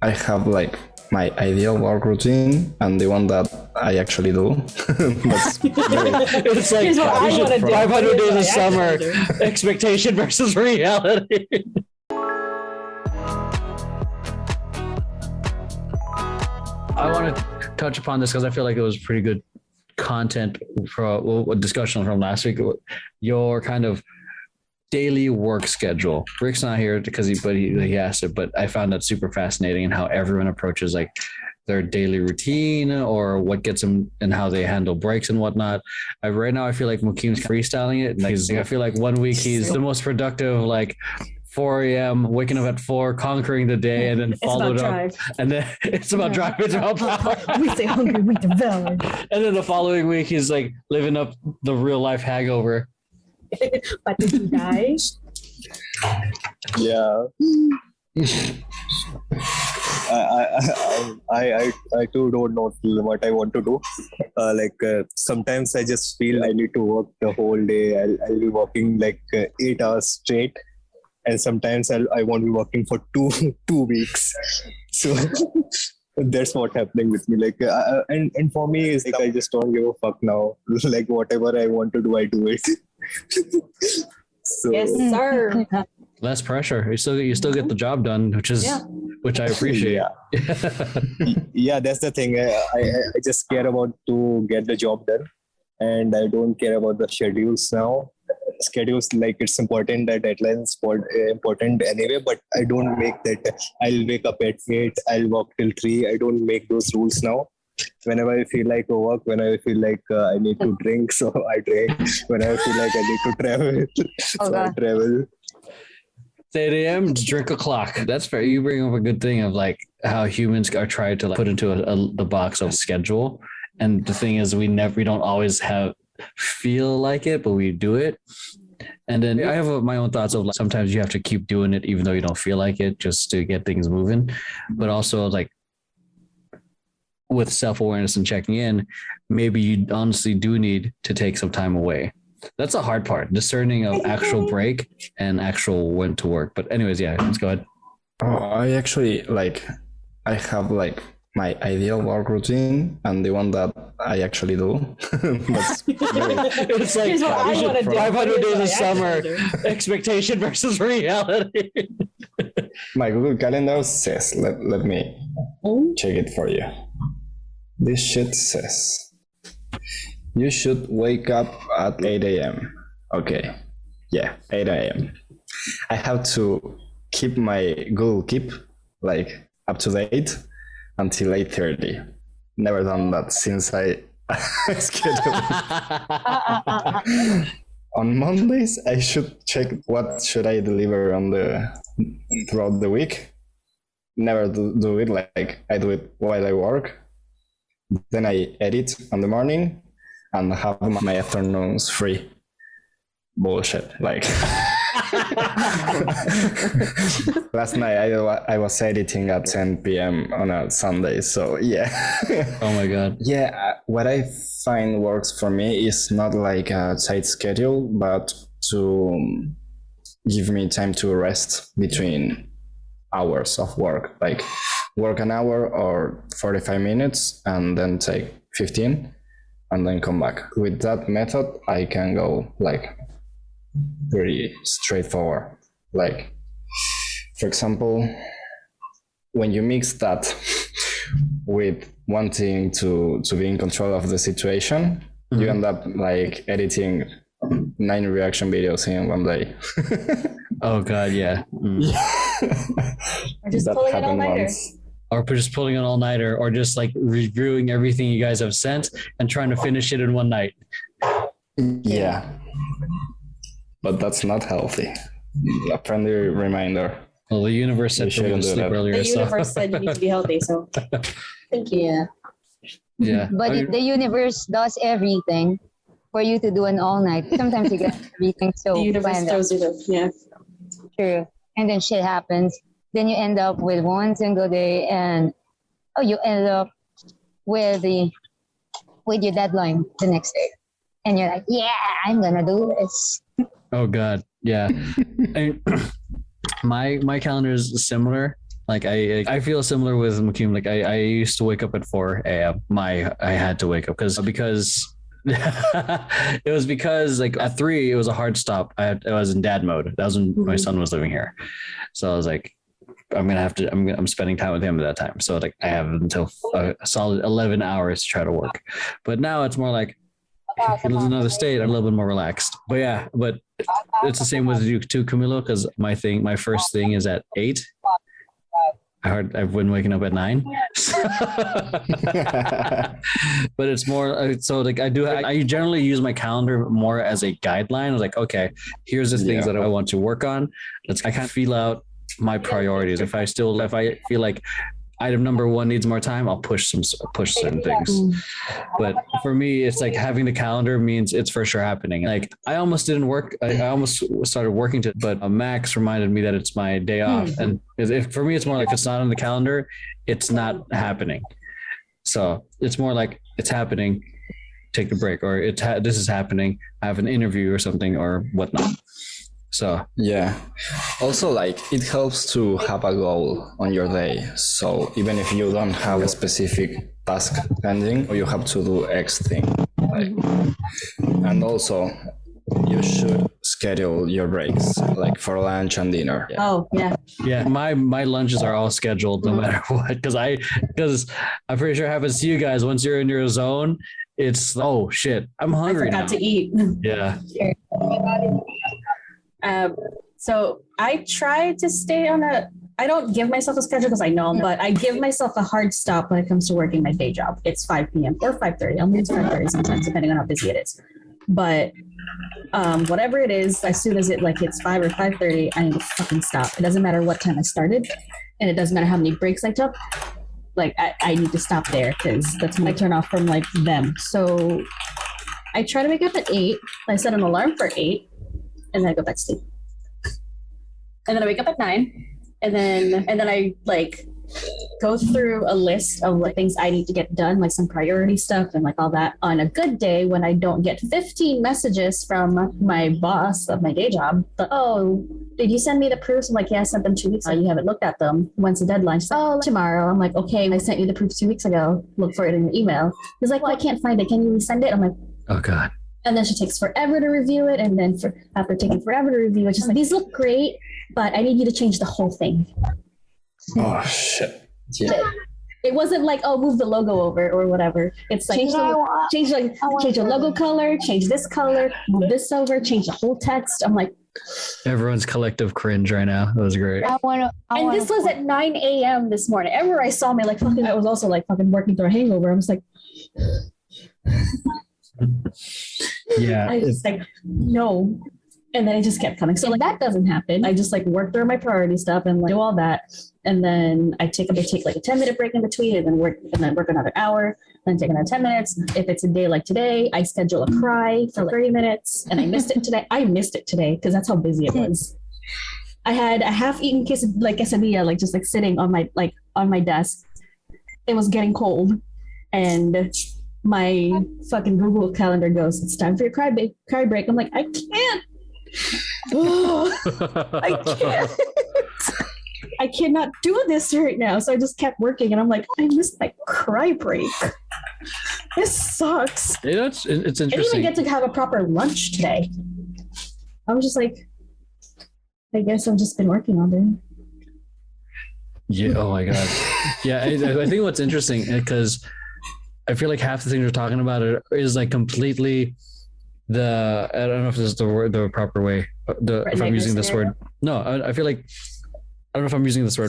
I have like my ideal work routine and the one that I actually do. That's It's like Here's what I want to do. 500 days of Here's what I summer, actually do. expectation versus reality. I want to touch upon this because I feel like it was pretty good content for a discussion from last week. Your kind of daily work schedule. Rick's not here because he asked it, but I found that super fascinating and how everyone approaches like their daily routine or what gets them and how they handle breaks and whatnot. Right now I feel like Maxine's freestyling it. Like, I feel like 1 week he's the most productive, like 4 a.m. waking up at 4, conquering the day, and then followed up. Drive. And then it's about drive. It's about power. We stay hungry, we devour. And then the following week he's like living up the real life hangover. But did you die? Yeah. I too don't know what I want to do. Sometimes I just feel I need to work the whole day. I'll be working like 8 hours straight, and sometimes I won't be working for two weeks. So that's what happening with me. Like, and for me, it's like I just don't give a fuck now. Like whatever I want to do, I do it. So, Yes, sir. Less pressure. You still get the job done, which I appreciate. Yeah, that's the thing. I just care about to get the job done, and I don't care about the schedules now. Schedules, like, it's important, that deadlines important anyway, but I don't make that. I'll wake up at 8, I'll work till 3. I don't make those rules now. Whenever I feel like work, whenever I feel like I need to drink, so I drink. Whenever I feel like I need to travel, so I travel. 8 a.m. drink a clock. That's fair. You bring up a good thing of like how humans are trying to like put into the box of schedule. And the thing is, we don't always feel like it, but we do it. And then I have my own thoughts of like, sometimes you have to keep doing it even though you don't feel like it, just to get things moving. But also like with self-awareness and checking in, maybe you honestly do need to take some time away. That's the hard part, discerning of actual break and actual when to work. But anyways, yeah, let's go ahead. I actually I have like my ideal work routine and the one that I actually do. That's It's like Here's what I want to do. 500 days Here's of what I summer, actually do. expectation versus reality. my Google Calendar says, let me check it for you. This shit says you should wake up at 8 a.m. Okay. Yeah, 8 a.m. I have to keep my Google Keep like up to date until 8:30. Never done that since I scheduled. On Mondays, I should check what should I deliver throughout the week. Never do it. Like, I do it while I work. Then I edit in the morning and have my afternoons free. Bullshit. Like last night I was editing at 10 p.m. on a Sunday. So yeah. Oh my God. Yeah, what I find works for me is not like a tight schedule, but to give me time to rest between hours of work. Like work an hour or 45 minutes and then take 15 and then come back. With that method, I can go like pretty straightforward. Like, for example, when you mix that with wanting to be in control of the situation, you end up like editing 9 reaction videos in one day. Oh God, yeah. Or just pulling an all-nighter. Or just pulling an all-nighter, or just like reviewing everything you guys have sent and trying to finish it in one night. Yeah. But that's not healthy. A friendly reminder. Well, the universe said for me to sleep earlier. The universe said you need to be healthy, so thank you. Yeah. Yeah. But the universe does everything for you to do an all night. Sometimes you get everything so The universe planned throws it up. Yeah. true. And then shit happens. Then you end up with one single day and you end up with your deadline the next day. And you're like, yeah, I'm gonna do this. Oh God, yeah. My calendar is similar. Like I feel similar with McCune. Like I used to wake up at 4 a.m. I had to wake up because it was because like at 3 it was a hard stop. I was in dad mode. That was when my son was living here, so I was like, I'm spending time with him at that time. So like I have until a solid 11 hours to try to work. But now it's more like he lives in another state. I'm a little bit more relaxed. But yeah, but it's the same with you too, Camilo, because my first thing is at 8. I've been waking up at 9. But it's more so like I generally use my calendar more as a guideline. I was like, okay, here's the things that I want to work on. I kind of feel out my priorities. If I feel like item number 1 needs more time, I'll push certain things. But for me, it's like having the calendar means it's for sure happening. Like I almost didn't work. I almost started working but Max reminded me that it's my day off. And if for me, it's more like if it's not on the calendar, it's not happening. So it's more like it's happening, take a break, or this is happening. I have an interview or something or whatnot. So yeah, also like it helps to have a goal on your day. So even if you don't have a specific task pending, or you have to do X thing, like, and also you should schedule your breaks like for lunch and dinner. Oh yeah. My lunches are all scheduled no matter what, because I'm pretty sure it happens to you guys. Once you're in your zone, it's oh shit, I'm hungry now. To eat. Yeah. So I try to stay on I don't give myself a schedule because I know, but I give myself a hard stop when it comes to working my day job. It's 5 p.m. or 5:30. I'll move to 5:30 sometimes, depending on how busy it is. But whatever it is, as soon as it's 5 or 5:30, I need to fucking stop. It doesn't matter what time I started, and it doesn't matter how many breaks I took. Like I need to stop there because that's when I turn off from like them. So I try to wake up at 8. I set an alarm for 8. And then I go back to sleep. And then I wake up at 9. And then I like go through a list of like things I need to get done, like some priority stuff and like all that. On a good day, when I don't get 15 messages from my boss of my day job, but, oh, did you send me the proofs? I'm like, yeah, I sent them 2 weeks ago. You haven't looked at them. When's the deadline? She's like, oh, tomorrow. I'm like, okay, I sent you the proofs 2 weeks ago. Look for it in your email. He's like, well, I can't find it. Can you resend it? I'm like, oh God. And then she takes forever to review it. And then after taking forever to review it, she's like, these look great, but I need you to change the whole thing. Oh, shit. Yeah. It wasn't like, oh, move the logo over or whatever. It's like, change the logo color, change this color, move this over, change the whole text. I'm like, everyone's collective cringe right now. That was great. And this was at 9 a.m. this morning. Emeroy saw me like fucking, I was also like fucking working through a hangover. I was like, yeah, I was like, no. And then it just kept coming. So like that doesn't happen. I just like work through my priority stuff and like do all that. And then I take like a 10-minute break in between and then work another hour, then take another 10 minutes. If it's a day like today, I schedule a cry for like 30 minutes and I missed it today. I missed it today because that's how busy it was. I had a half-eaten quesadilla, like just like sitting on my desk. It was getting cold and my fucking Google Calendar goes, it's time for your cry break. I'm like, I can't. I can't. I cannot do this right now. So I just kept working and I'm like, I missed my cry break. This sucks. You know, it's interesting. I didn't even get to have a proper lunch today. I was just like, I guess I've just been working all day. Yeah. Oh my God. Yeah. I think what's interesting because I feel like half the things we're talking about is like completely I don't know if this is the proper way. If I'm using this word. No, I feel like, I don't know if I'm using this word